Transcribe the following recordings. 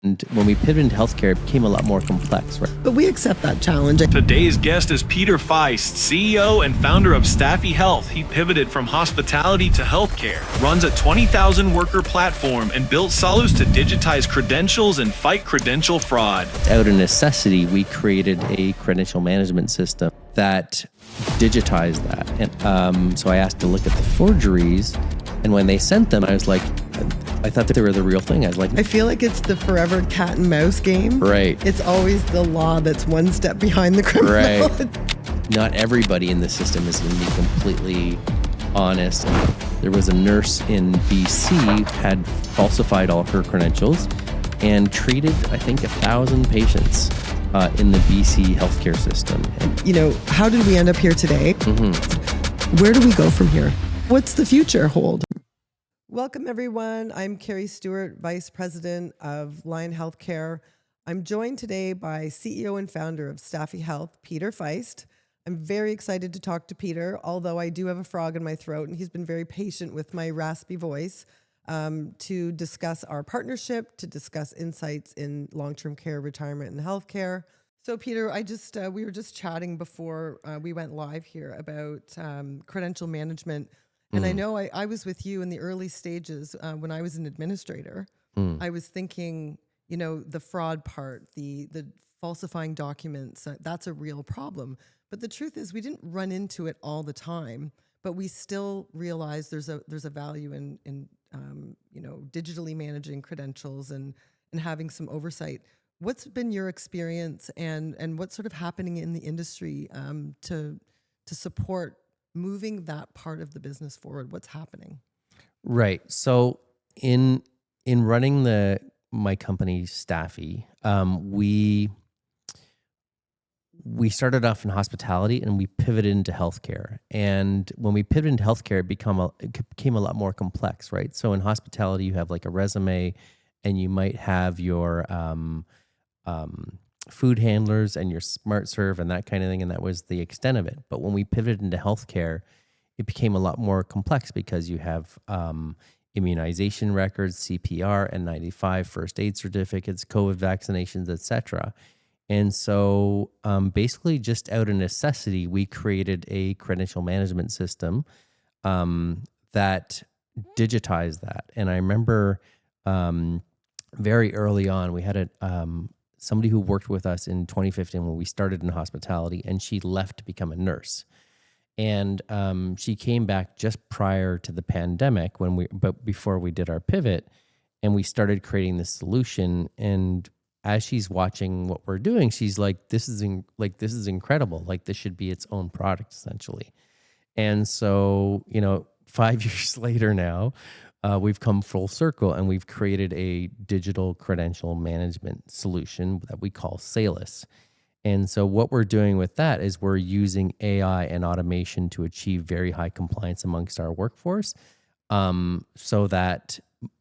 And when we pivoted into healthcare, it became a lot more complex, right? But we accept that challenge. Today's guest is Peter Faist, CEO and founder of Staffy Health. He pivoted from hospitality to healthcare, runs a 20,000 worker platform, and built Salus to digitize credentials and fight credential fraud. Out of necessity, we created a credential management system that digitized that. And so I asked to look at the forgeries, and when they sent them, I was like, I thought that they were the real thing. I was like, I feel like it's the forever cat and mouse game. Right. It's always the law that's one step behind the criminal. Right. Not everybody in the system is going to be completely honest. And there was a nurse in BC had falsified all her credentials and treated, I think, 1,000 patients in the BC healthcare system. And, how did we end up here today? Where do we go from here? What's the future hold? Welcome, everyone. I'm Kerry Stewart, Vice President of Lion Healthcare. I'm joined today by CEO and founder of Staffy Health, Peter Faist. I'm very excited to talk to Peter, although I do have a frog in my throat, and he's been very patient with my raspy voice to discuss our partnership, to discuss insights in long-term care, retirement, and healthcare. So, Peter, we were just chatting before we went live here about credential management. And I know I was with you in the early stages when I was an administrator. I was thinking, the fraud part, the falsifying documents, that's a real problem. But the truth is we didn't run into it all the time, but we still realize there's a value in digitally managing credentials and having some oversight. What's been your experience and what's sort of happening in the industry to support moving that part of the business forward? What's happening? Right. So in running my company Staffy, we started off in hospitality and we pivoted into healthcare. And when we pivoted into healthcare, it became a lot more complex, right? So in hospitality, you have like a resume, and you might have your food handlers and your smart serve and that kind of thing, and that was the extent of it. But when we pivoted into healthcare, it became a lot more complex because you have immunization records, CPR, N95, first aid certificates, COVID vaccinations, etc. And so basically just out of necessity, we created a credential management system that digitized that. And I remember very early on, we had somebody who worked with us in 2015 when we started in hospitality, and she left to become a nurse. And she came back just prior to the pandemic but before we did our pivot, and we started creating this solution. And as she's watching what we're doing, she's like, this is incredible. Like, this should be its own product essentially. And so, 5 years later now, we've come full circle and we've created a digital credential management solution that we call Salus. And so what we're doing with that is we're using AI and automation to achieve very high compliance amongst our workforce, so that,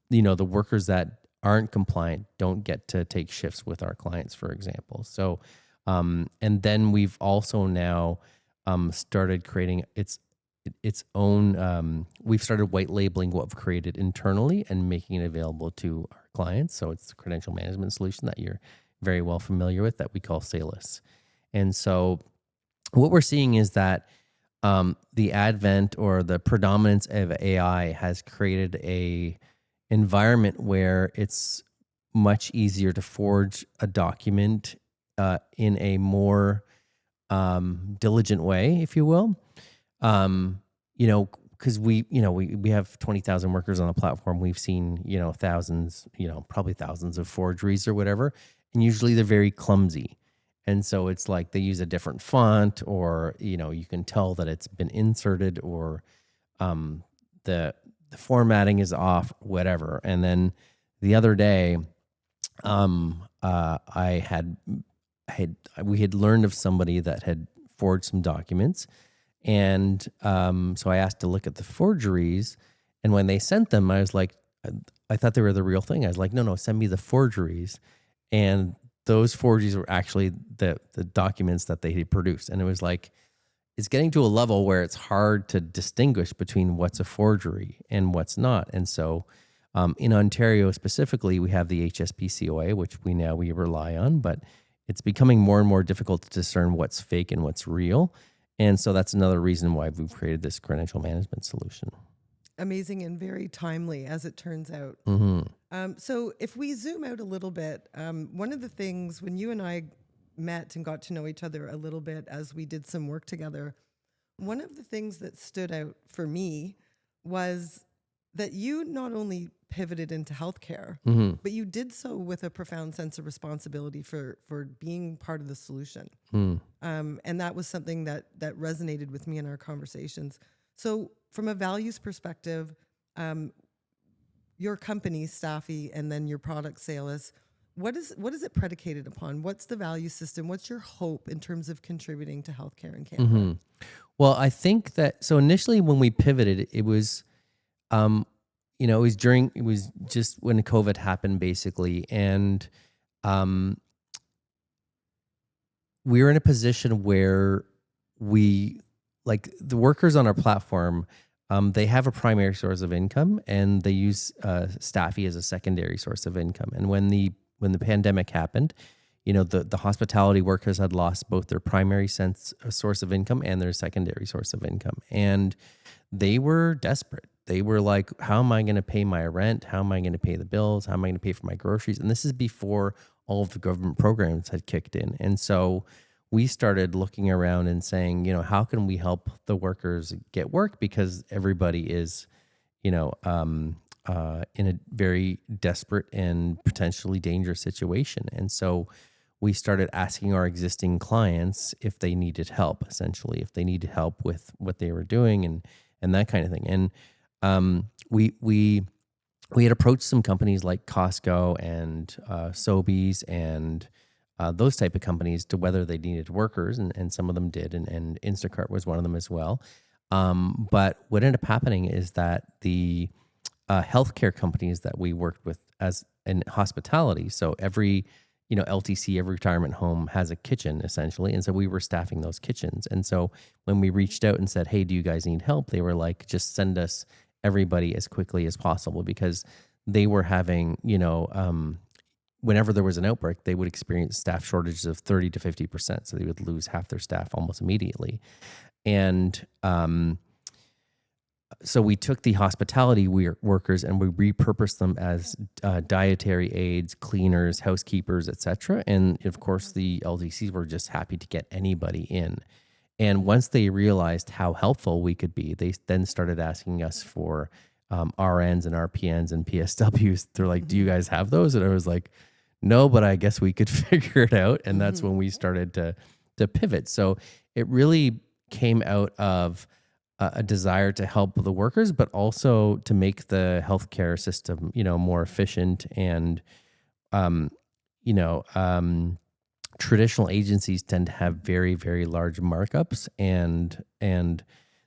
the workers that aren't compliant don't get to take shifts with our clients, for example. So, and then we've also now started creating its own, we've started white labeling what we've created internally and making it available to our clients. So it's a credential management solution that you're very well familiar with that we call Salus. And so what we're seeing is that the advent or the predominance of AI has created a environment where it's much easier to forge a document in a more diligent way, if you will. Because we have 20,000 workers on the platform. We've seen, thousands, probably thousands of forgeries or whatever. And usually they're very clumsy. And so it's like they use a different font, or, you can tell that it's been inserted, or the formatting is off, whatever. And then the other day, we had learned of somebody that had forged some documents. And so I asked to look at the forgeries, and when they sent them, I was like, I thought they were the real thing. I was like, no, send me the forgeries. And those forgeries were actually the documents that they had produced. And it was like, it's getting to a level where it's hard to distinguish between what's a forgery and what's not. And so In Ontario specifically, we have the HSPCOA, which we rely on, but it's becoming more and more difficult to discern what's fake and what's real. And so that's another reason why we've created this credential management solution. Amazing and very timely, as it turns out. So if we zoom out a little bit, one of the things when you and I met and got to know each other a little bit as we did some work together, one of the things that stood out for me was that you not only pivoted into healthcare, but you did so with a profound sense of responsibility for being part of the solution. And that was something that resonated with me in our conversations. So from a values perspective, your company, Staffy, and then your product, Salus, what is it predicated upon? What's the value system? What's your hope in terms of contributing to healthcare in Canada? Well, I think that, so initially when we pivoted, it was, it was just when COVID happened basically. And we were in a position where the workers on our platform, they have a primary source of income and they use Staffy as a secondary source of income. And when the pandemic happened, the hospitality workers had lost both their primary source of income and their secondary source of income. And they were desperate. They were like, how am I going to pay my rent? How am I going to pay the bills? How am I going to pay for my groceries? And this is before all of the government programs had kicked in. And so we started looking around and saying, how can we help the workers get work? Because everybody is, in a very desperate and potentially dangerous situation. And so we started asking our existing clients if they needed help, essentially, if they needed help with what they were doing and that kind of thing. And we had approached some companies like Costco and Sobeys and those type of companies to whether they needed workers, and some of them did, and Instacart was one of them as well. But what ended up happening is that the healthcare companies that we worked with as in hospitality, so every LTC, every retirement home has a kitchen essentially, and so we were staffing those kitchens. And so when we reached out and said, "Hey, do you guys need help?" they were like, "Just send us everybody as quickly as possible," because they were having, whenever there was an outbreak, they would experience staff shortages of 30 to 50%. So they would lose half their staff almost immediately. And so we took the hospitality workers and we repurposed them as dietary aides, cleaners, housekeepers, etc. And of course, the LDCs were just happy to get anybody in. And once they realized how helpful we could be, they then started asking us for RNs and RPNs and PSWs. They're like, "Do you guys have those?" And I was like, "No, but I guess we could figure it out." And that's when we started to pivot. So it really came out of a desire to help the workers, but also to make the healthcare system, more efficient. And, traditional agencies tend to have very, very large markups. And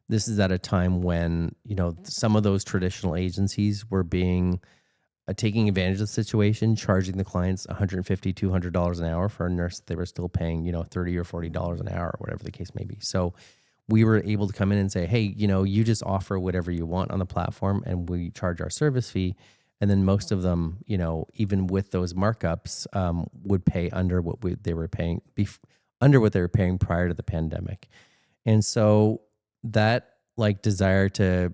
this is at a time when, some of those traditional agencies were taking advantage of the situation, charging the clients $150, $200 an hour for a nurse that they were still paying, $30 or $40 an hour, or whatever the case may be. So we were able to come in and say, "Hey, you just offer whatever you want on the platform and we charge our service fee." And then most of them, even with those markups, would pay under what they were paying prior to the pandemic. And so that desire to,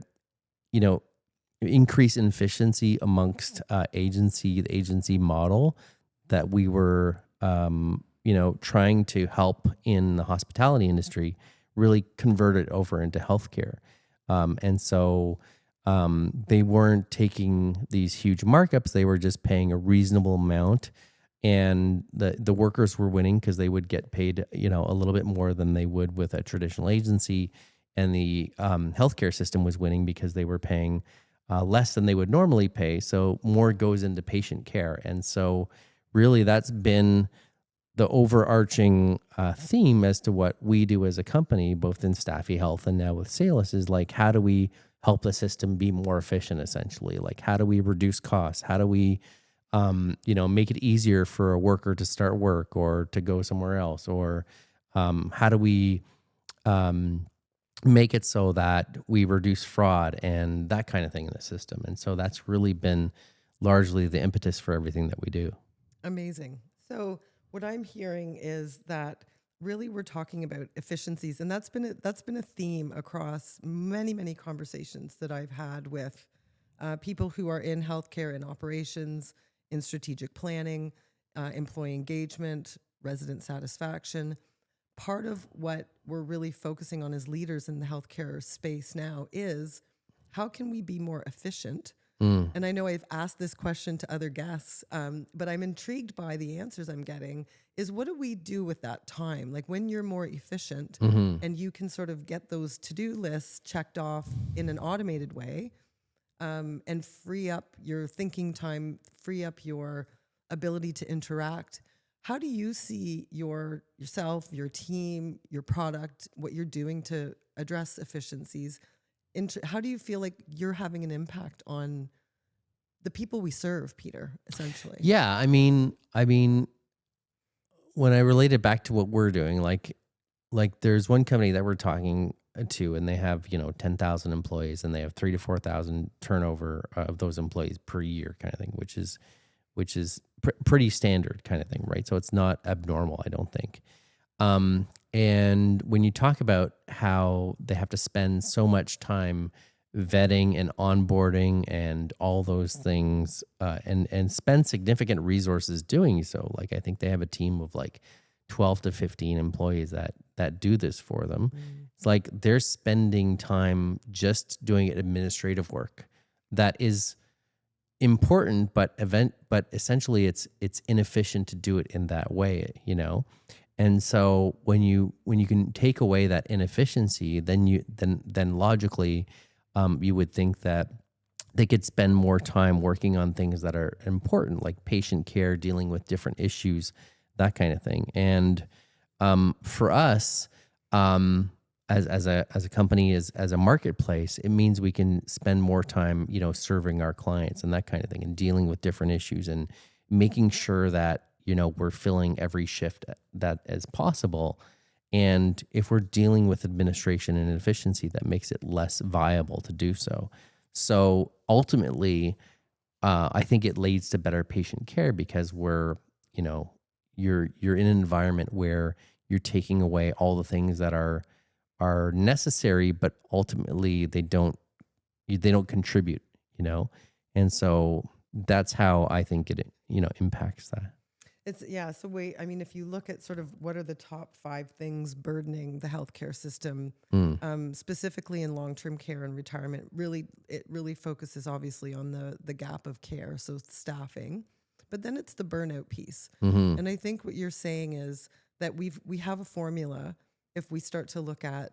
increase efficiency amongst the agency model that we were, trying to help in the hospitality industry really converted over into healthcare. And so they weren't taking these huge markups. They were just paying a reasonable amount. And the workers were winning because they would get paid, a little bit more than they would with a traditional agency. And the healthcare system was winning because they were paying less than they would normally pay. So more goes into patient care. And so really that's been the overarching theme as to what we do as a company, both in Staffy Health and now with Salus, is how do we help the system be more efficient, essentially? How do we reduce costs? How do we, make it easier for a worker to start work or to go somewhere else? Or how do we make it so that we reduce fraud and that kind of thing in the system. And so that's really been largely the impetus for everything that we do. Amazing. So what I'm hearing is that really we're talking about efficiencies, and that's been a theme across many conversations that I've had with people who are in healthcare, in operations, in strategic planning, employee engagement, resident satisfaction. Part of what we're really focusing on as leaders in the healthcare space now is how can we be more efficient? And I know I've asked this question to other guests, but I'm intrigued by the answers I'm getting is what do we do with that time? Like when you're more efficient and you can sort of get those to-do lists checked off in an automated way and free up your thinking time, free up your ability to interact. How do you see yourself, your team, your product, what you're doing to address efficiencies? How do you feel like you're having an impact on the people we serve, Peter, essentially? Yeah, I mean, when I relate it back to what we're doing, like there's one company that we're talking to, and they have 10,000 employees, and they have 3,000 to 4,000 turnover of those employees per year, kind of thing, which is pretty standard kind of thing, right? So it's not abnormal, I don't think. And when you talk about how they have to spend so much time vetting and onboarding and all those things, and spend significant resources doing so, like I think they have a team of like 12 to 15 employees that do this for them. It's like they're spending time just doing administrative work that is important, but essentially it's inefficient to do it in that way, And so when you can take away that inefficiency, then logically, you would think that they could spend more time working on things that are important, like patient care, dealing with different issues, that kind of thing. And for us, as a company, as a marketplace, it means we can spend more time, serving our clients and that kind of thing, and dealing with different issues and making sure that we're filling every shift that is possible. And if we're dealing with administration and efficiency, that makes it less viable to do so. So ultimately, I think it leads to better patient care because you're in an environment where you're taking away all the things that are necessary, but ultimately they don't contribute, And so that's how I think it, impacts that. So if you look at sort of what are the top 5 things burdening the healthcare system, specifically in long-term care and retirement, it really focuses obviously on the gap of care, so staffing, but then it's the burnout piece. And I think what you're saying is that we have a formula. If we start to look at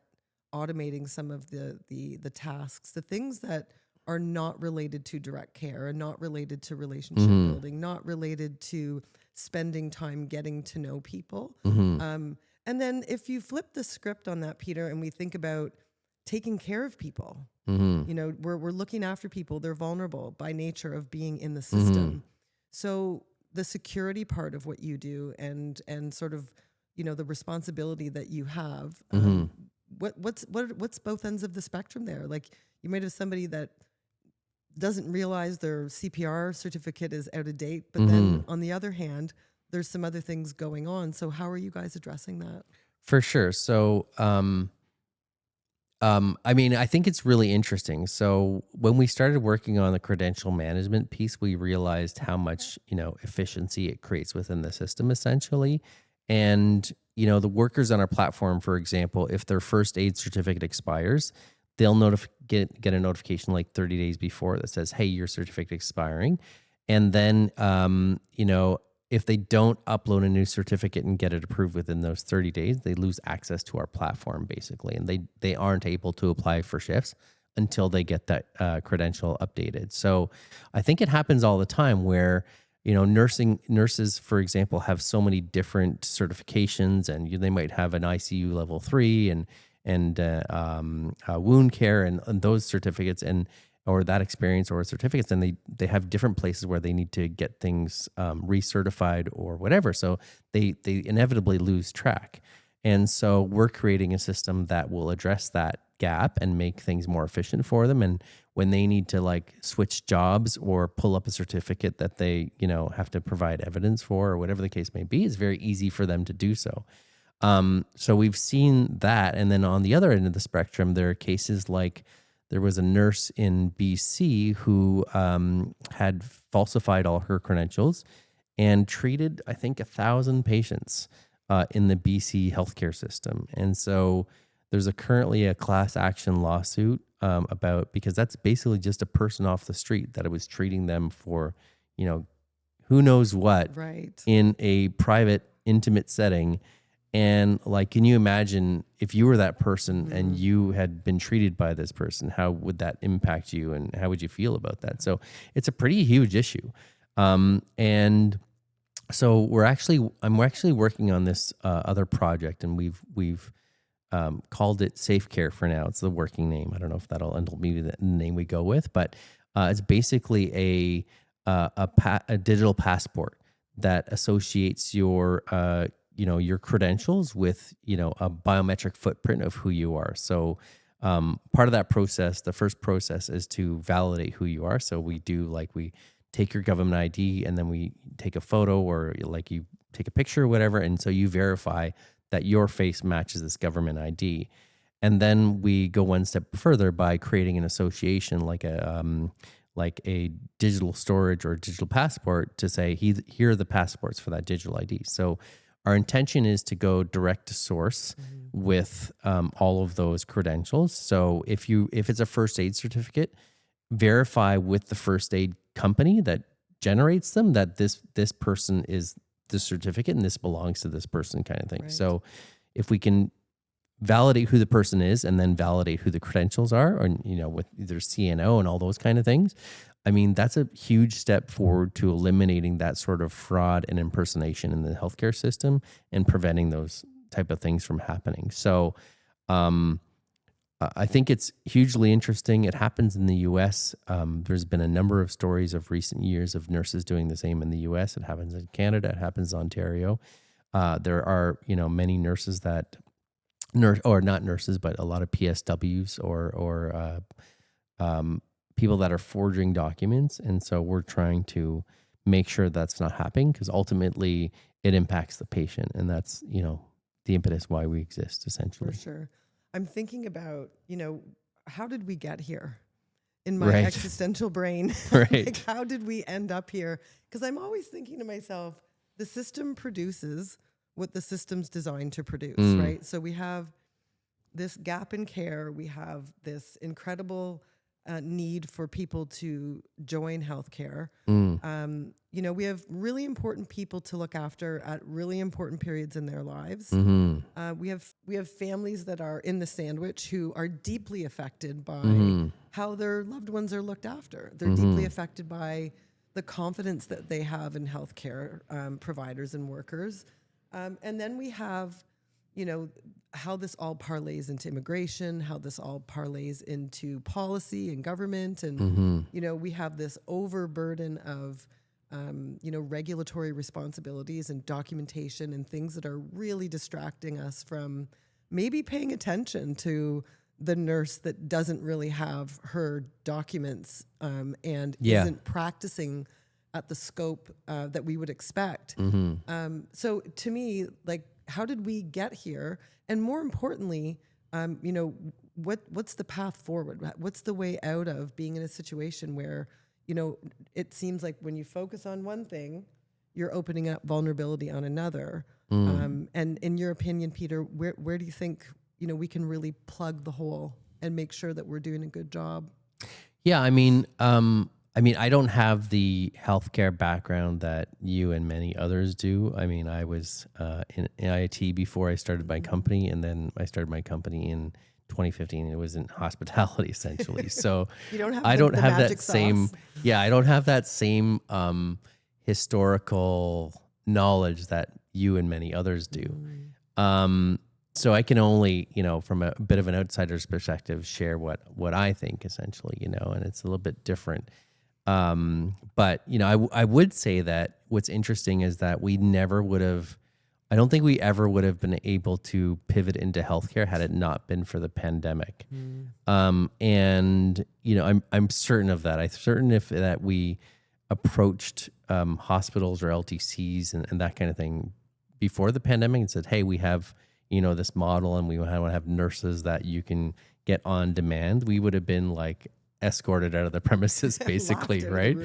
automating some of the tasks, the things that are not related to direct care and not related to relationship building, not related to spending time getting to know people. And then if you flip the script on that, Peter, and we think about taking care of people, we're looking after people. They're vulnerable by nature of being in the system. So the security part of what you do and sort of, the responsibility that you have, what's both ends of the spectrum there? Like you might have somebody that doesn't realize their CPR certificate is out of date, but then on the other hand, there's some other things going on. So how are you guys addressing that? For sure. So, I think it's really interesting. So when we started working on the credential management piece, we realized how much, efficiency it creates within the system essentially. And, the workers on our platform, for example, if their first aid certificate expires, they'll get a notification like 30 days before that says, hey, your certificate expiring. And then, if they don't upload a new certificate and get it approved within those 30 days, they lose access to our platform basically. And they aren't able to apply for shifts until they get that credential updated. So I think it happens all the time where, nurses, for example, have so many different certifications, and they might have an ICU level 3 and wound care and those certificates or that experience or certificates, and they have different places where they need to get things recertified or whatever. So they inevitably lose track. And so we're creating a system that will address that gap and make things more efficient for them. And when they need to like switch jobs or pull up a certificate that they, have to provide evidence for or whatever the case may be, it's very easy for them to do so. So we've seen that. And then on the other end of the spectrum, there are cases like there was a nurse in BC who had falsified all her credentials and treated, I think, 1,000 patients in the BC healthcare system. And so there's currently a class action lawsuit because that's basically just a person off the street that was treating them for, who knows what in a private, intimate setting. And like, can you imagine if you were that person and you had been treated by this person, how would that impact you and how would you feel about that? So it's a pretty huge issue. And so I'm actually working on this other project, and we've called it Safecare for now. It's the working name. I don't know if that'll end up being the name we go with, but it's basically a digital passport that associates your credentials with a biometric footprint of who you are. So part of that process, the first process, is to validate who you are. So we take your government ID and then we take a photo or like you take a picture or whatever. And so you verify that your face matches this government ID. And then we go one step further by creating an association like a digital storage or digital passport to say, here are the passports for that digital ID. So our intention is to go direct to source with all of those credentials. So if it's a first aid certificate, verify with the first aid company that generates them that this person is the certificate and this belongs to this person, kind of thing. Right. So if we can validate who the person is and then validate who the credentials are, or with either CNO and all those kind of things, I mean, that's a huge step forward to eliminating that sort of fraud and impersonation in the healthcare system and preventing those type of things from happening. So I think it's hugely interesting. It happens in the U.S. There's been a number of stories of recent years of nurses doing the same in the U.S. It happens in Canada. It happens in Ontario. There are, many nurses or not nurses, but a lot of PSWs or people that are forging documents. And so we're trying to make sure that's not happening, because ultimately it impacts the patient. And that's, the impetus why we exist, essentially. For sure. I'm thinking about, how did we get here in my existential brain? Right. Like, how did we end up here? Because I'm always thinking to myself, the system produces what the system's designed to produce, right? So we have this gap in care. We have this incredible need for people to join healthcare. We have really important people to look after at really important periods in their lives. We have families that are in the sandwich who are deeply affected by how their loved ones are looked after. They're deeply affected by the confidence that they have in healthcare providers and workers. And then we have, how this all parlays into immigration, how this all parlays into policy and government. And, we have this overburden of, regulatory responsibilities and documentation and things that are really distracting us from maybe paying attention to the nurse that doesn't really have her documents and isn't practicing at the scope that we would expect. So to me, like, how did we get here? And more importantly, what's the path forward? What's the way out of being in a situation where, it seems like when you focus on one thing, you're opening up vulnerability on another. And in your opinion, Peter, where do you think, we can really plug the hole and make sure that we're doing a good job? Yeah, I mean, I don't have the healthcare background that you and many others do. I mean, I was in IT before I started my company, and then I started my company in 2015. It was in hospitality, essentially. So I don't have that same. Yeah, I don't have that same historical knowledge that you and many others do. So I can only, from a bit of an outsider's perspective, share what I think, essentially, and it's a little bit different. But I would say that what's interesting is that we never would have I don't think we ever would have been able to pivot into healthcare had it not been for the pandemic. And I'm certain of that. I'm certain that we approached hospitals or LTCs and that kind of thing before the pandemic and said, hey, we have this model and we want to have nurses that you can get on demand, we would have been like escorted out of the premises basically, right?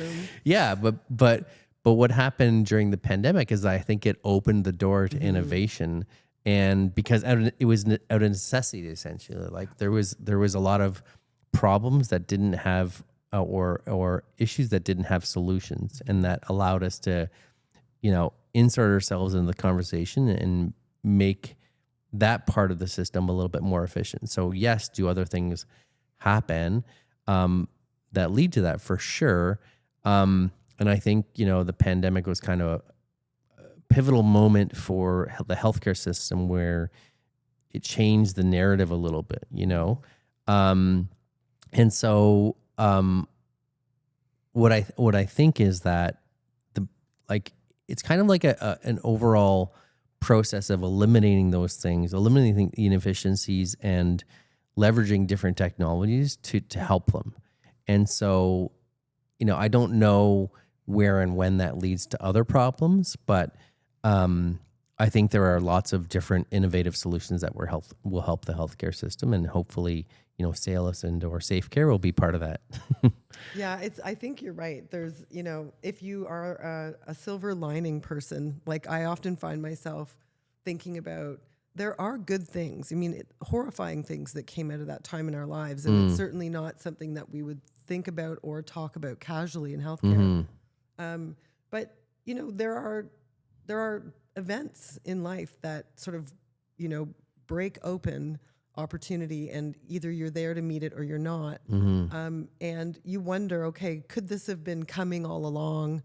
Yeah, but what happened during the pandemic is I think it opened the door to innovation, and because it was out of necessity essentially. Like there was a lot of problems that didn't have or issues that didn't have solutions, and that allowed us to insert ourselves in the conversation and make that part of the system a little bit more efficient. So yes, do other things happen that lead to that for sure. And I think, the pandemic was kind of a pivotal moment for the healthcare system where it changed the narrative a little bit, And so what I think is that it's kind of like an overall process of eliminating those things, eliminating the inefficiencies and leveraging different technologies to help them. And so, I don't know where and when that leads to other problems, but I think there are lots of different innovative solutions that will help the healthcare system, and hopefully, Salus or Safecare will be part of that. Yeah, I think you're right. There's, if you are a silver lining person, like I often find myself thinking about, there are good things. I mean, horrifying things that came out of that time in our lives, and it's certainly not something that we would think about or talk about casually in healthcare. But there are events in life that sort of break open opportunity, and either you're there to meet it or you're not. And you wonder, okay, could this have been coming all along?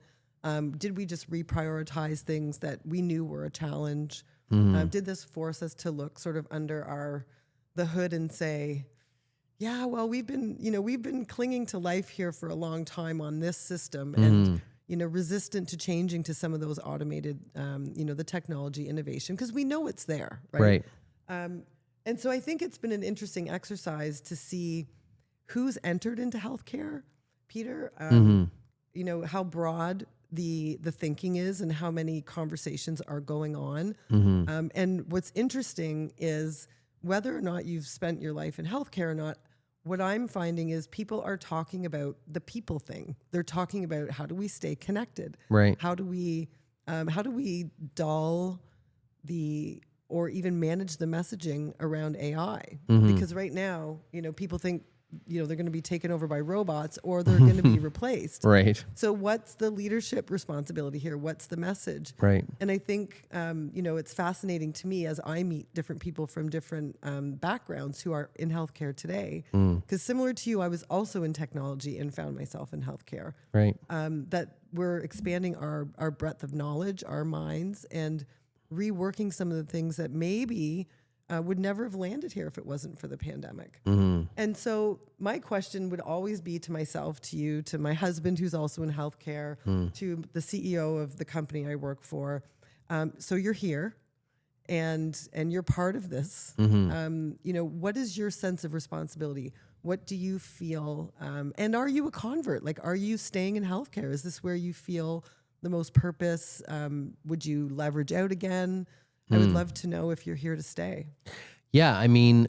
Did we just reprioritize things that we knew were a challenge? Did this force us to look sort of under the hood and say, yeah, well, we've been clinging to life here for a long time on this system, and resistant to changing to some of those automated, the technology innovation, because we know it's there, right? And so I think it's been an interesting exercise to see who's entered into healthcare, Peter. How broad the thinking is and how many conversations are going on. And what's interesting is whether or not you've spent your life in healthcare or not, what I'm finding is people are talking about the people thing. They're talking about, how do we stay connected? Right. How do we dull or even manage the messaging around AI? Because right now, people think, they're going to be taken over by robots or they're going to be replaced. Right. So what's the leadership responsibility here? What's the message? Right. And I think, it's fascinating to me as I meet different people from different backgrounds who are in healthcare today. Because similar to you, I was also in technology and found myself in healthcare. Right. That we're expanding our breadth of knowledge, our minds, and reworking some of the things that maybe would never have landed here if it wasn't for the pandemic. And so my question would always be to myself, to you, to my husband, who's also in healthcare, to the CEO of the company I work for. So you're here and you're part of this. What is your sense of responsibility? What do you feel? And are you a convert? Like, are you staying in healthcare? Is this where you feel the most purpose? Would you leverage out again? I would love to know if you're here to stay. Yeah, I mean,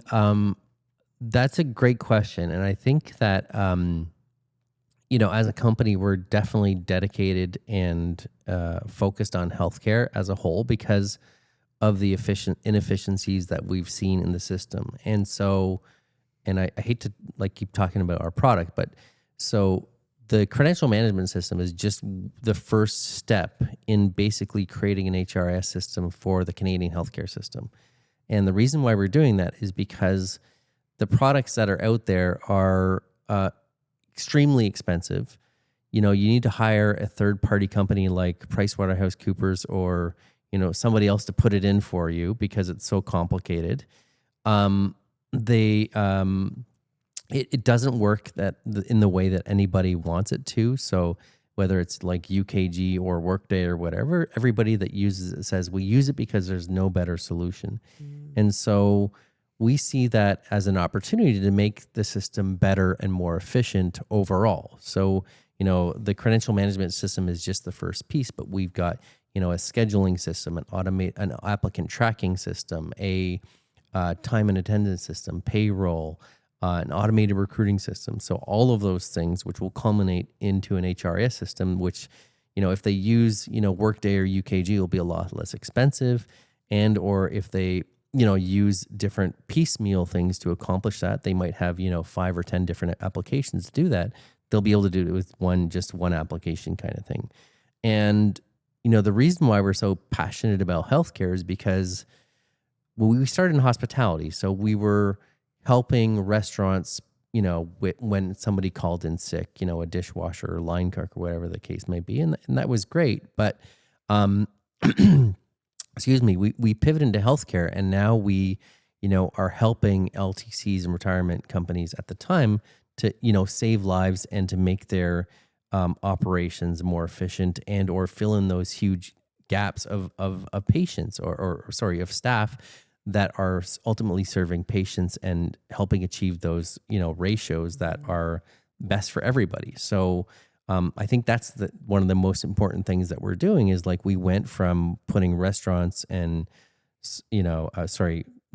that's a great question. And I think that, as a company, we're definitely dedicated and focused on healthcare as a whole because of the inefficiencies that we've seen in the system. And so, and I hate to keep talking about our product, but so the credential management system is just the first step in basically creating an HRIS system for the Canadian healthcare system. And the reason why we're doing that is because the products that are out there are extremely expensive. You need to hire a third-party company like PricewaterhouseCoopers or, somebody else to put it in for you because it's so complicated. It doesn't work in the way that anybody wants it to. So whether it's like UKG or Workday or whatever, everybody that uses it says we use it because there's no better solution. And so we see that as an opportunity to make the system better and more efficient overall. So, the credential management system is just the first piece, but we've got, a scheduling system, an applicant tracking system, a time and attendance system, payroll, an automated recruiting system. So all of those things, which will culminate into an HRIS system, which, if they use, Workday or UKG, it'll be a lot less expensive. And, or if they, use different piecemeal things to accomplish that, they might have, 5 or 10 different applications to do that. They'll be able to do it with just one application kind of thing. And, the reason why we're so passionate about healthcare is because we started in hospitality. So we were helping restaurants, when somebody called in sick, a dishwasher or line cook or whatever the case may be. And that was great. But, excuse me, we pivoted into healthcare, and now we, are helping LTCs and retirement companies at the time to, save lives and to make their operations more efficient and or fill in those huge gaps of patients or of staff that are ultimately serving patients and helping achieve those, ratios that are best for everybody. So I think that's one of the most important things that we're doing is like we went from putting restaurants and,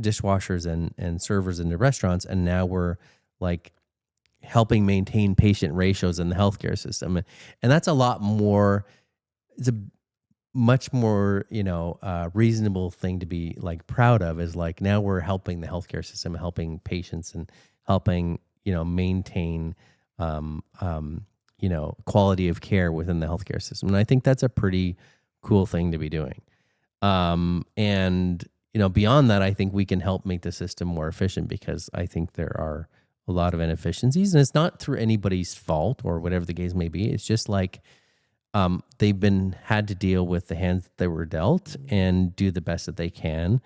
dishwashers and servers into restaurants, and now we're like helping maintain patient ratios in the healthcare system. And that's a lot more, it's a much more, reasonable thing to be like proud of, is like now we're helping the healthcare system, helping patients and helping, maintain, quality of care within the healthcare system. And I think that's a pretty cool thing to be doing. And, beyond that, I think we can help make the system more efficient, because I think there are a lot of inefficiencies, and it's not through anybody's fault or whatever the case may be. It's just like, they've had to deal with the hands that they were dealt and do the best that they can.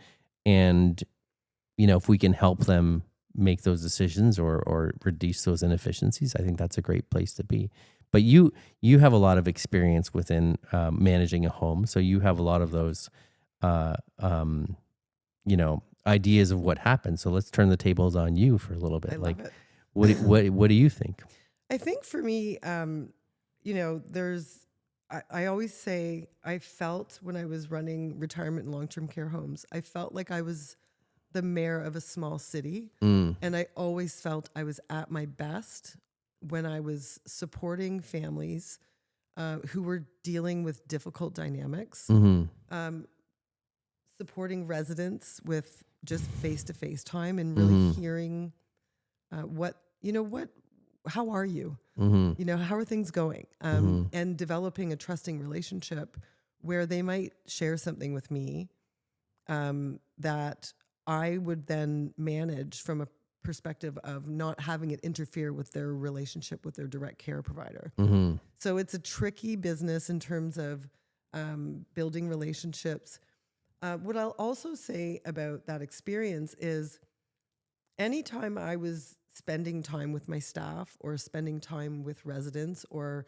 And, if we can help them make those decisions or reduce those inefficiencies, I think that's a great place to be. But you have a lot of experience within managing a home. So you have a lot of those, ideas of what happened. So let's turn the tables on you for a little bit. I Like, love it. what do you think? I think for me, I always say I felt when I was running retirement and long-term care homes, I felt like I was the mayor of a small city. And I always felt I was at my best when I was supporting families who were dealing with difficult dynamics, supporting residents with just face-to-face time and really hearing how are you? How are things going? And developing a trusting relationship where they might share something with me that I would then manage from a perspective of not having it interfere with their relationship with their direct care provider. So it's a tricky business in terms of building relationships. What I'll also say about that experience is anytime I was spending time with my staff or spending time with residents or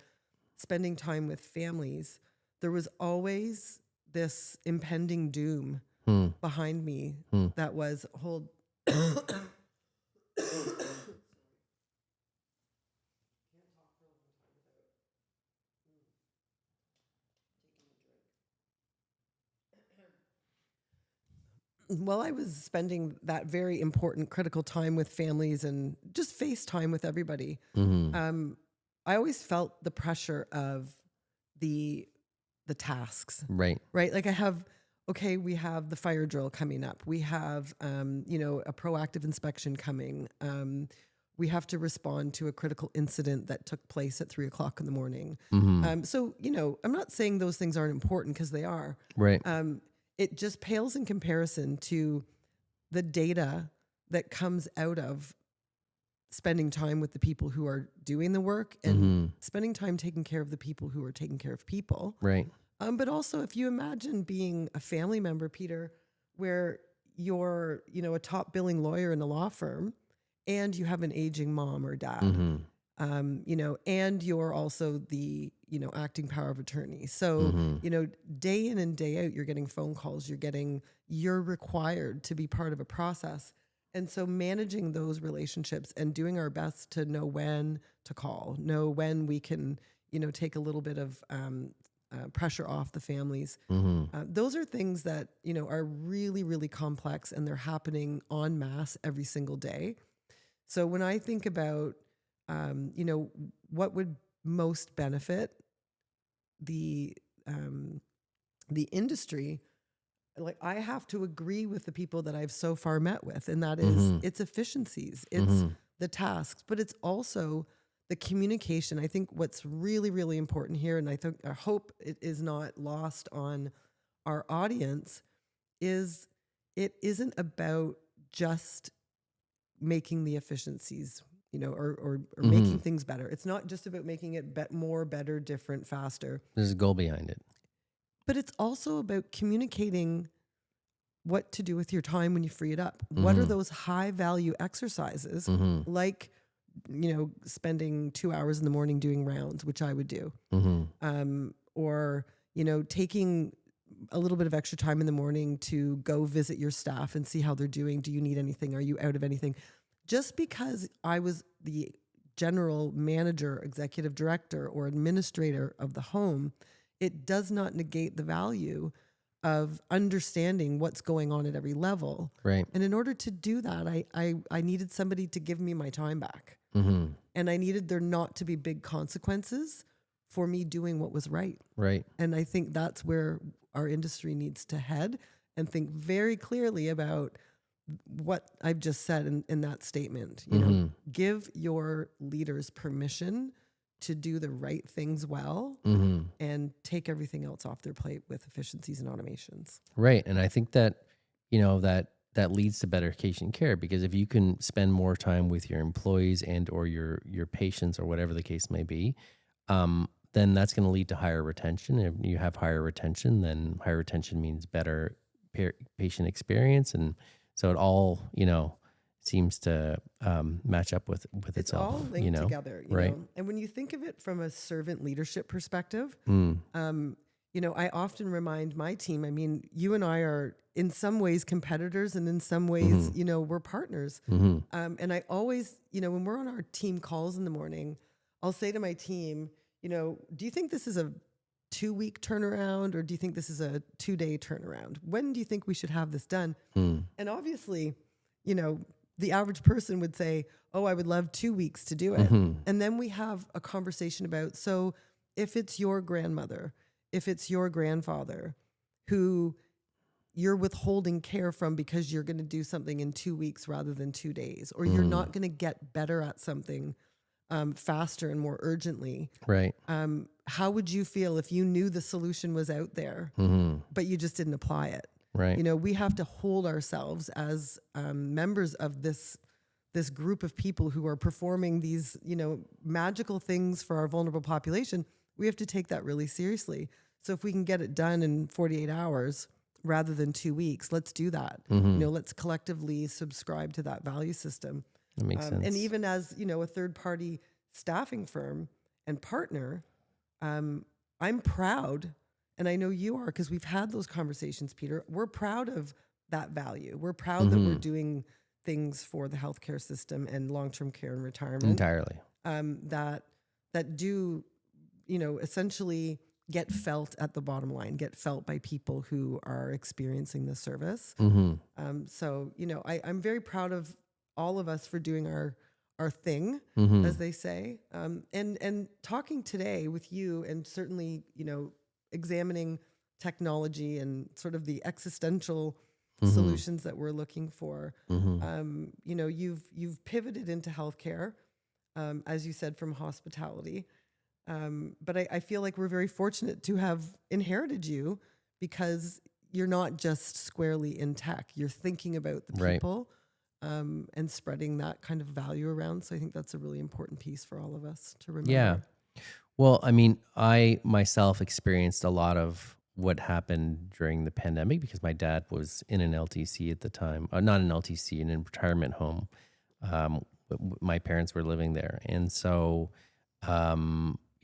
spending time with families, there was always this impending doom behind me that was, while I was spending that very important, critical time with families and just FaceTime with everybody, I always felt the pressure of the tasks. Right. Like we have the fire drill coming up. We have, a proactive inspection coming. We have to respond to a critical incident that took place at 3:00 in the morning. So, I'm not saying those things aren't important, because they are. Right. It just pales in comparison to the data that comes out of spending time with the people who are doing the work and spending time taking care of the people who are taking care of people. Right. But also, if you imagine being a family member, Peter, where you're, a top billing lawyer in a law firm and you have an aging mom or dad, and you're also the, acting power of attorney. So, day in and day out, you're getting phone calls, you're required to be part of a process. And so managing those relationships and doing our best to know when to call, know when we can, take a little bit of pressure off the families. Those are things that, are really, really complex, and they're happening en masse every single day. So when I think about, what would most benefit the industry, like, I have to agree with the people that I've so far met with, and that is it's efficiencies, it's the tasks, but it's also the communication. I think what's really, really important here, and I hope it is not lost on our audience, is it isn't about just making the efficiencies, or making things better. It's not just about making it more, better, different, faster. There's a goal behind it. But it's also about communicating what to do with your time when you free it up. What are those high value exercises, like, spending 2 hours in the morning doing rounds, which I would do, or, taking a little bit of extra time in the morning to go visit your staff and see how they're doing. Do you need anything? Are you out of anything? Just because I was the general manager, executive director, or administrator of the home, it does not negate the value of understanding what's going on at every level. Right. And in order to do that, I needed somebody to give me my time back. And I needed there not to be big consequences for me doing what was right. Right. And I think that's where our industry needs to head, and think very clearly about what I've just said in that statement. Give your leaders permission to do the right things well, and take everything else off their plate with efficiencies and automations. Right. And I think that, that leads to better patient care, because if you can spend more time with your employees and or your patients, or whatever the case may be, then that's going to lead to higher retention. If you have higher retention, then higher retention means better patient experience. And so it all, seems to match up with itself. It's all linked together, right? And when you think of it from a servant leadership perspective, I often remind my team, I mean, you and I are in some ways competitors, and in some ways, we're partners. And I always, when we're on our team calls in the morning, I'll say to my team, do you think this is a 2-week turnaround, or do you think this is a 2-day turnaround? When do you think we should have this done? And obviously, the average person would say, oh, I would love 2 weeks to do it. And then we have a conversation about, so if it's your grandmother, if it's your grandfather who you're withholding care from because you're going to do something in 2 weeks rather than 2 days, or you're not going to get better at something faster and more urgently. Right. How would you feel if you knew the solution was out there, but you just didn't apply it? Right. We have to hold ourselves as members of this group of people who are performing these, magical things for our vulnerable population. We have to take that really seriously. So if we can get it done in 48 hours rather than 2 weeks, let's do that. Let's collectively subscribe to that value system. That makes sense. And even as, a third-party staffing firm and partner, I'm proud, and I know you are, because we've had those conversations, Peter. We're proud of that value. We're proud that we're doing things for the healthcare system and long-term care and retirement. Entirely. That do, essentially get felt at the bottom line, get felt by people who are experiencing the service. So, I'm very proud of all of us for doing our thing, as they say. And talking today with you, and certainly, examining technology and sort of the existential solutions that we're looking for. You've pivoted into healthcare, as you said, from hospitality. But I feel like we're very fortunate to have inherited you, because you're not just squarely in tech. You're thinking about the people. And spreading that kind of value around. So I think that's a really important piece for all of us to remember. Yeah. Well, I mean, I myself experienced a lot of what happened during the pandemic, because my dad was in an LTC at the time, not an LTC, in a retirement home, my parents were living there. And so,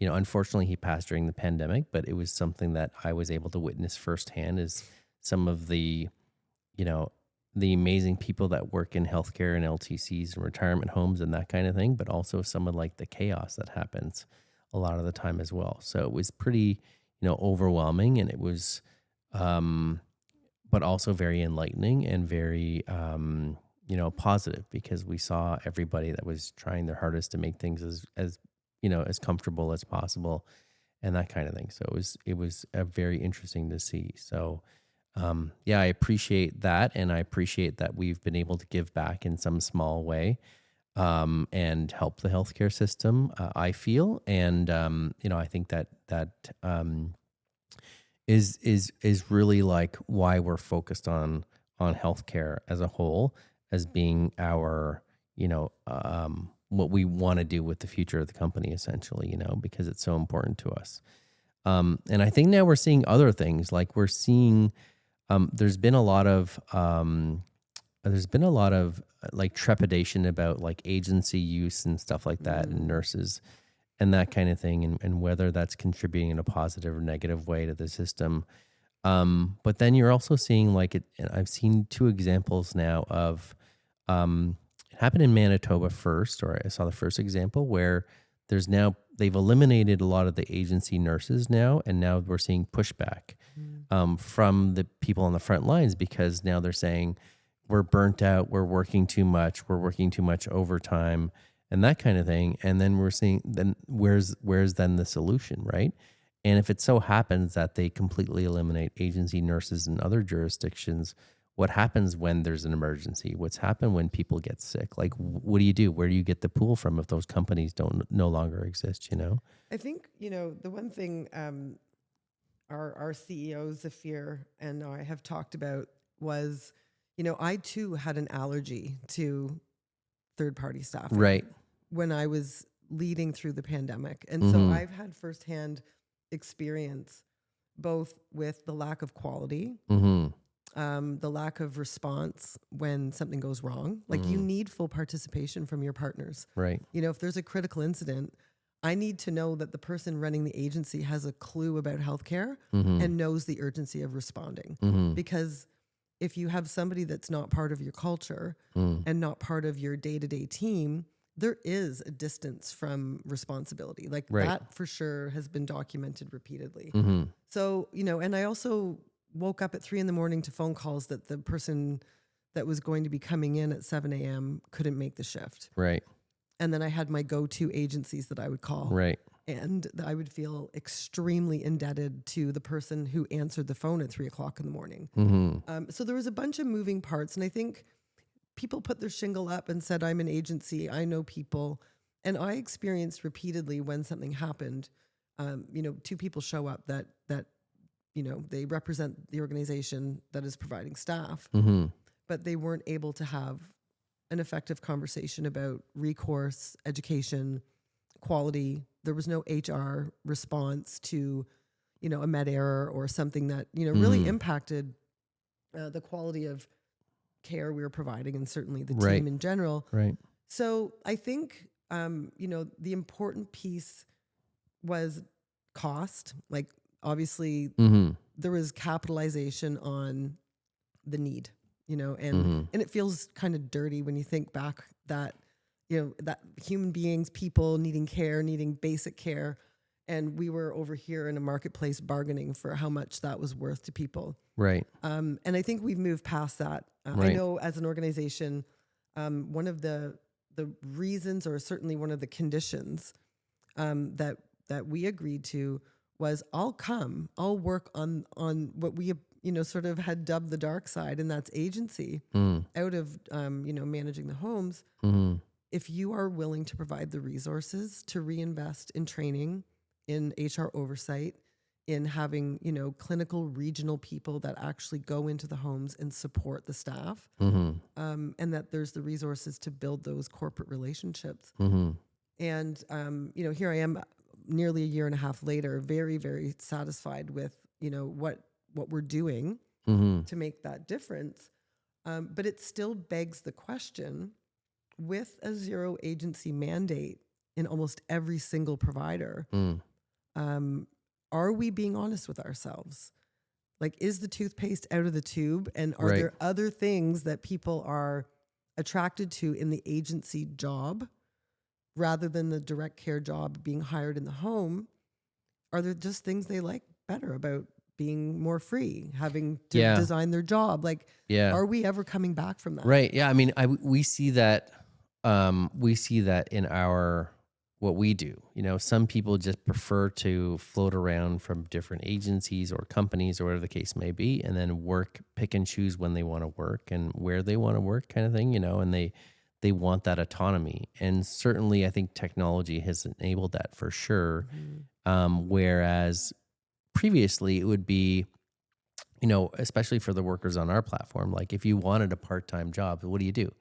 unfortunately he passed during the pandemic, but it was something that I was able to witness firsthand, is some of the, the amazing people that work in healthcare and LTCs and retirement homes and that kind of thing, but also some of like the chaos that happens a lot of the time as well. So it was pretty, overwhelming, and it was, but also very enlightening and very, positive, because we saw everybody that was trying their hardest to make things as comfortable as possible and that kind of thing. So it was very interesting to see. So, I appreciate that. And I appreciate that we've been able to give back in some small way, and help the healthcare system, I feel. And, I think that is really like why we're focused on healthcare as a whole, as being our, what we want to do with the future of the company, essentially, because it's so important to us. And I think now we're seeing other things. Like we're seeing, there's been a lot of like trepidation about like agency use and stuff like that, and nurses and that kind of thing, and whether that's contributing in a positive or negative way to the system. But then you're also seeing like it, and I've seen two examples now of, it happened in Manitoba first, or I saw the first example where they've eliminated a lot of the agency nurses now, and now we're seeing pushback from the people on the front lines, because now they're saying we're burnt out, we're working too much overtime, and that kind of thing. And then we're seeing, then where's then the solution, right? And if it so happens that they completely eliminate agency nurses in other jurisdictions, what happens when there's an emergency? What's happened when people get sick? Like, what do you do? Where do you get the pool from if those companies no longer exist? I think, the one thing our CEO, Zafir, and I have talked about was, I too had an allergy to third-party staffing. Right. When I was leading through the pandemic. And so I've had firsthand experience both with the lack of quality, the lack of response when something goes wrong. Like you need full participation from your partners. Right. If there's a critical incident, I need to know that the person running the agency has a clue about healthcare and knows the urgency of responding. Because if you have somebody that's not part of your culture and not part of your day-to-day team, there is a distance from responsibility. Like that for sure has been documented repeatedly. So, and I also woke up at 3 a.m. to phone calls that the person that was going to be coming in at 7 a.m. couldn't make the shift. Right. And then I had my go-to agencies that I would call. Right. And I would feel extremely indebted to the person who answered the phone at 3 o'clock in the morning. So there was a bunch of moving parts. And I think people put their shingle up and said, I'm an agency, I know people. And I experienced repeatedly when something happened, two people show up that they represent the organization that is providing staff, but they weren't able to have an effective conversation about recourse, education, quality. There was no HR response to, a med error or something that, really impacted the quality of care we were providing, and certainly the team in general. Right. So I think, the important piece was cost. Like obviously there was capitalization on the need, and it feels kind of dirty when you think back that, that human beings, people needing care, needing basic care. And we were over here in a marketplace bargaining for how much that was worth to people. Right. And I think we've moved past that. I know as an organization, one of the reasons, or certainly one of the conditions that we agreed to was I'll work on what we, sort of had dubbed the dark side, and that's agency out of, managing the homes. If you are willing to provide the resources to reinvest in training, in HR oversight, in having, clinical regional people that actually go into the homes and support the staff, and that there's the resources to build those corporate relationships. And, here I am nearly a year and a half later, very, very satisfied with, what we're doing to make that difference. But it still begs the question, with a zero agency mandate in almost every single provider, are we being honest with ourselves? Like, is the toothpaste out of the tube? And are Right. there other things that people are attracted to in the agency job rather than the direct care job being hired in the home? Are there just things they like better about being more free, having to Yeah. design their job? Like, Yeah. are we ever coming back from that? Right. Yeah. I mean, we see that. We see that in what we do. You know, some people just prefer to float around from different agencies or companies or whatever the case may be, and then pick and choose when they want to work and where they want to work, kind of thing. You know, and they want that autonomy. And certainly, I think technology has enabled that for sure. Whereas previously, it would be, you know, especially for the workers on our platform, like if you wanted a part-time job, what do?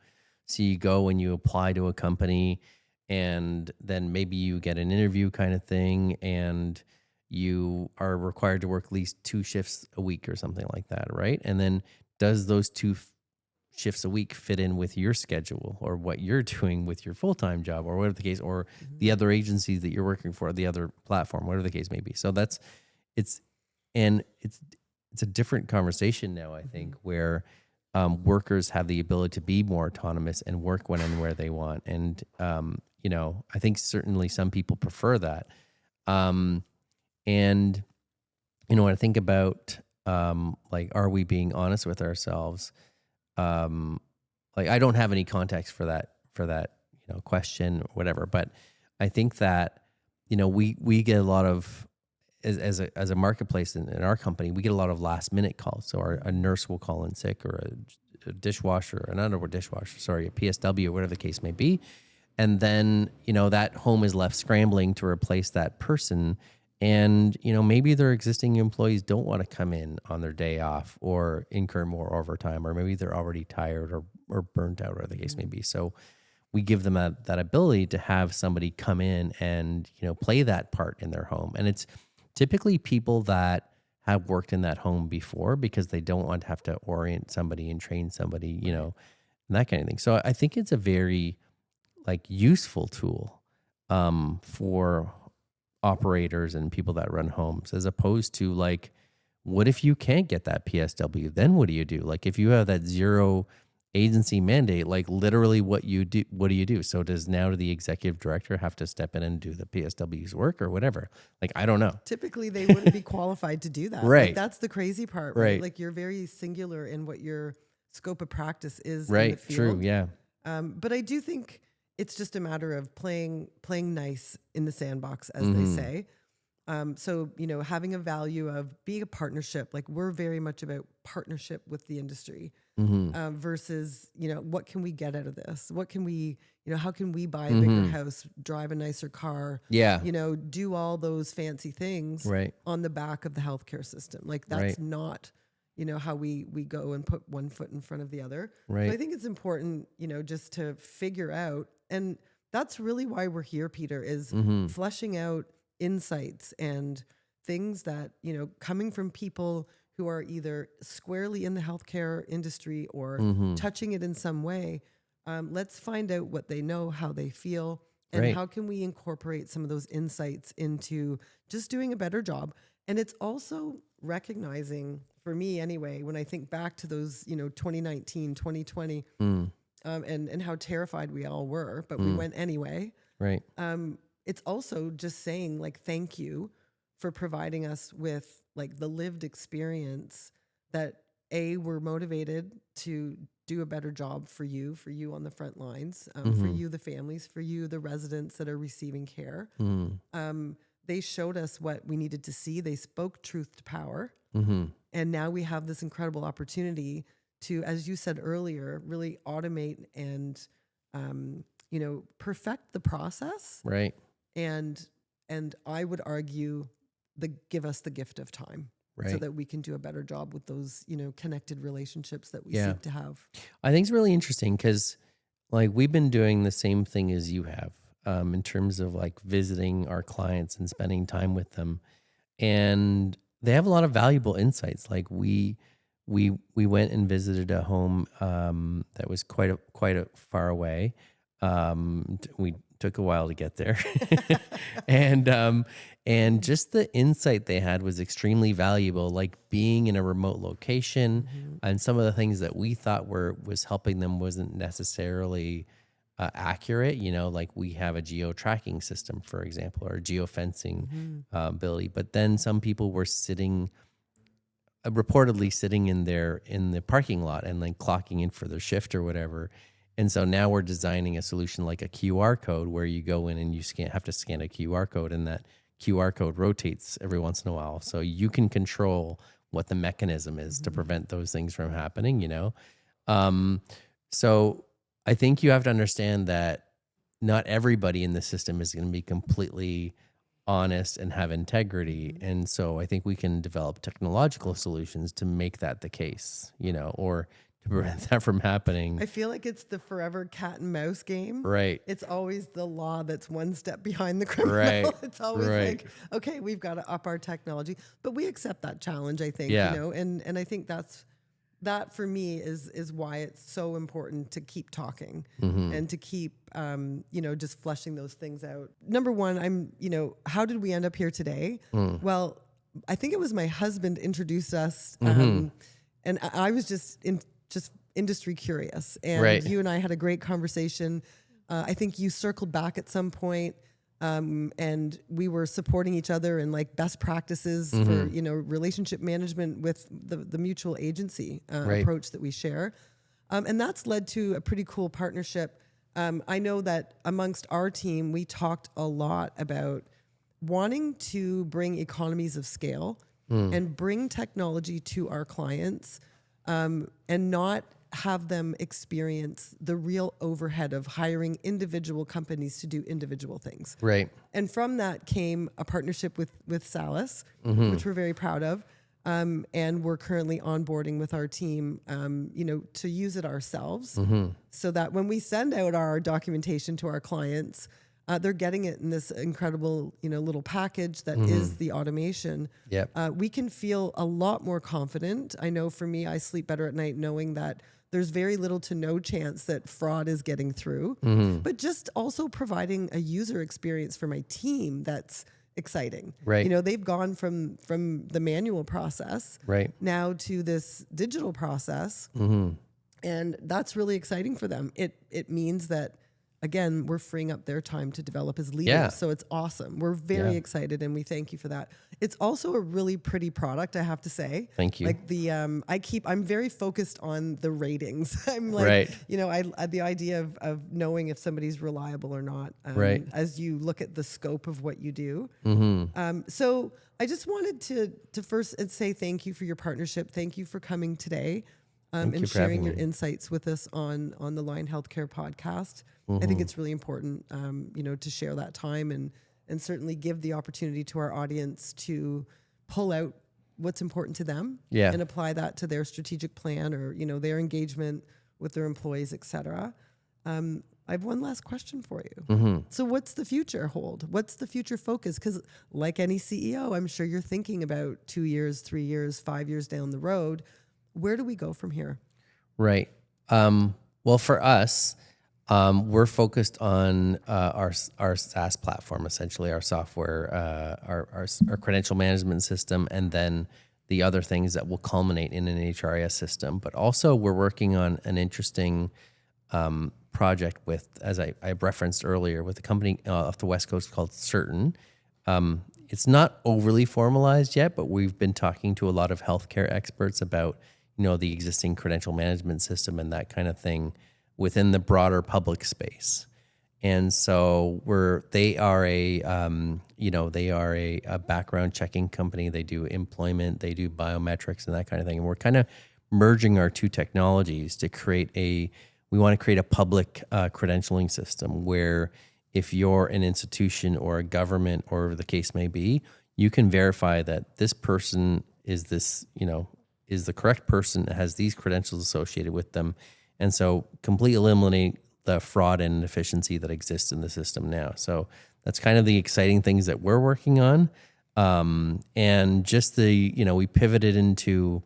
So you go and you apply to a company, and then maybe you get an interview kind of thing, and you are required to work at least 2 shifts a week or something like that, right? And then does those 2 shifts a week fit in with your schedule or what you're doing with your full-time job or whatever the case, or the other agencies that you're working for, the other platform, whatever the case may be. So it's a different conversation now, I think, where workers have the ability to be more autonomous and work when and where they want. And, you know, I think certainly some people prefer that. And, you know, when I think about, like, are we being honest with ourselves? Like, I don't have any context for that, you know, question or whatever, but I think that, you know, we get a lot of, as a marketplace in our company, we get a lot of last minute calls. So a nurse will call in sick, or a dishwasher, a PSW, or whatever the case may be. And then, you know, that home is left scrambling to replace that person. And, you know, maybe their existing employees don't want to come in on their day off or incur more overtime, or maybe they're already tired or burnt out, or whatever the case may be. So we give them that ability to have somebody come in and, you know, play that part in their home. And it's typically people that have worked in that home before, because they don't want to have to orient somebody and train somebody, you know, and that kind of thing. So I think it's a very, like, useful tool for operators and people that run homes, as opposed to, like, what if you can't get that PSW? Then what do you do? Like, if you have that zero agency mandate, like, literally what do you do? So does now the executive director have to step in and do the PSW's work or whatever? Like, I don't know. Typically, they wouldn't be qualified to do that. Right. Like, that's the crazy part, right? Like, you're very singular in what your scope of practice is in the field. True. Yeah. But I do think it's just a matter of playing nice in the sandbox, as they say. So, you know, having a value of being a partnership, like, we're very much about partnership with the industry, versus, you know, what can we get out of this? What can we, you know, how can we buy a bigger house, drive a nicer car? Yeah. You know, do all those fancy things on the back of the healthcare system. Like, that's not, you know, how we go and put one foot in front of the other. Right. So I think it's important, you know, just to figure out, and that's really why we're here, Peter, is fleshing out insights and things that, you know, coming from people who are either squarely in the healthcare industry or touching it in some way. Let's find out what they know, how they feel, and how can we incorporate some of those insights into just doing a better job. And it's also recognizing, for me anyway, when I think back to those, you know, 2019, 2020, and how terrified we all were, but we went anyway. Right. It's also just saying, like, thank you for providing us with, like, the lived experience that we're motivated to do a better job for you on the front lines, for you, the families, for you, the residents that are receiving care. They showed us what we needed to see. They spoke truth to power. And now we have this incredible opportunity to, as you said earlier, really automate and, you know, perfect the process. Right. And I would argue give us the gift of time, so that we can do a better job with those, you know, connected relationships that we seek to have. I think it's really interesting because, like, we've been doing the same thing as you have, in terms of, like, visiting our clients and spending time with them, and they have a lot of valuable insights. Like, we went and visited a home that was quite a far away. We took a while to get there, and just the insight they had was extremely valuable. Like being in a remote location, and some of the things that we thought was helping them wasn't necessarily accurate. Like we have a geo tracking system, for example, or geo-fencing ability, but then some people were reportedly sitting in the parking lot and then clocking in for their shift or whatever. And so now we're designing a solution like a QR code where you go in and you have to scan a QR code, and that QR code rotates every once in a while. So you can control what the mechanism is to prevent those things from happening, So I think you have to understand that not everybody in the system is going to be completely honest and have integrity. And so I think we can develop technological solutions to make that the case, or to prevent that from happening. I feel like it's the forever cat and mouse game. Right. It's always the law that's one step behind the criminal. Right. It's always like, okay, we've got to up our technology, but we accept that challenge, I think, and I think that for me is why it's so important to keep talking and to keep, just fleshing those things out. Number one, how did we end up here today? Well, I think it was my husband introduced us, and I was just industry curious, and you and I had a great conversation. I think you circled back at some point, and we were supporting each other in like best practices for relationship management with the mutual agency approach that we share, and that's led to a pretty cool partnership. I know that amongst our team, we talked a lot about wanting to bring economies of scale and bring technology to our clients, and not have them experience the real overhead of hiring individual companies to do individual things. Right. And from that came a partnership with Salus, which we're very proud of. And we're currently onboarding with our team, to use it ourselves, so that when we send out our documentation to our clients, they're getting it in this incredible, little package that is the automation. Yep. We can feel a lot more confident. I know for me, I sleep better at night knowing that there's very little to no chance that fraud is getting through, but just also providing a user experience for my team that's exciting. Right. They've gone from the manual process now to this digital process, and that's really exciting for them. It means that, again, we're freeing up their time to develop as leaders. Yeah. So it's awesome. We're very excited, and we thank you for that. It's also a really pretty product, I have to say. Thank you. Like I'm very focused on the ratings. I'm like, the idea of knowing if somebody's reliable or not, as you look at the scope of what you do. So I just wanted to first say thank you for your partnership. Thank you for coming today. And sharing your insights with us on the Line Healthcare podcast. I think it's really important, to share that time and certainly give the opportunity to our audience to pull out what's important to them and apply that to their strategic plan or, their engagement with their employees, et cetera. I have one last question for you. So what's the future hold? What's the future focus? Because like any CEO, I'm sure you're thinking about 2 years, 3 years, 5 years down the road. Where do we go from here? Right. Well, for us, we're focused on our SaaS platform, essentially our software, our credential management system, and then the other things that will culminate in an HRIS system. But also, we're working on an interesting project with, as I referenced earlier, with a company off the West Coast called Certain. It's not overly formalized yet, but we've been talking to a lot of healthcare experts about the existing credential management system and that kind of thing within the broader public space. And so they are a background checking company. They do employment, they do biometrics and that kind of thing. And we're kind of merging our two technologies to we want to create a public credentialing system where if you're an institution or a government or the case may be, you can verify that this person is is the correct person, has these credentials associated with them. And so completely eliminate the fraud and inefficiency that exists in the system now. So that's kind of the exciting things that we're working on. And just we pivoted into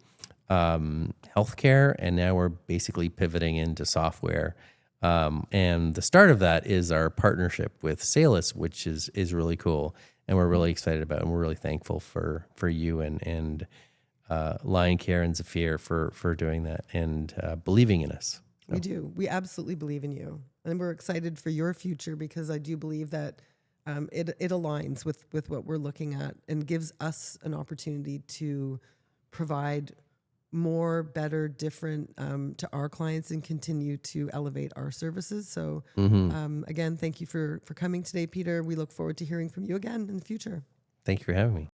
healthcare, and now we're basically pivoting into software. And the start of that is our partnership with Salus, which is really cool, and we're really excited about it, and we're really thankful for you and Lion Care and Zafir for doing that and believing in us. We do. We absolutely believe in you. And we're excited for your future because I do believe that it aligns with what we're looking at and gives us an opportunity to provide more, better, different to our clients and continue to elevate our services. So again, thank you for coming today, Peter. We look forward to hearing from you again in the future. Thank you for having me.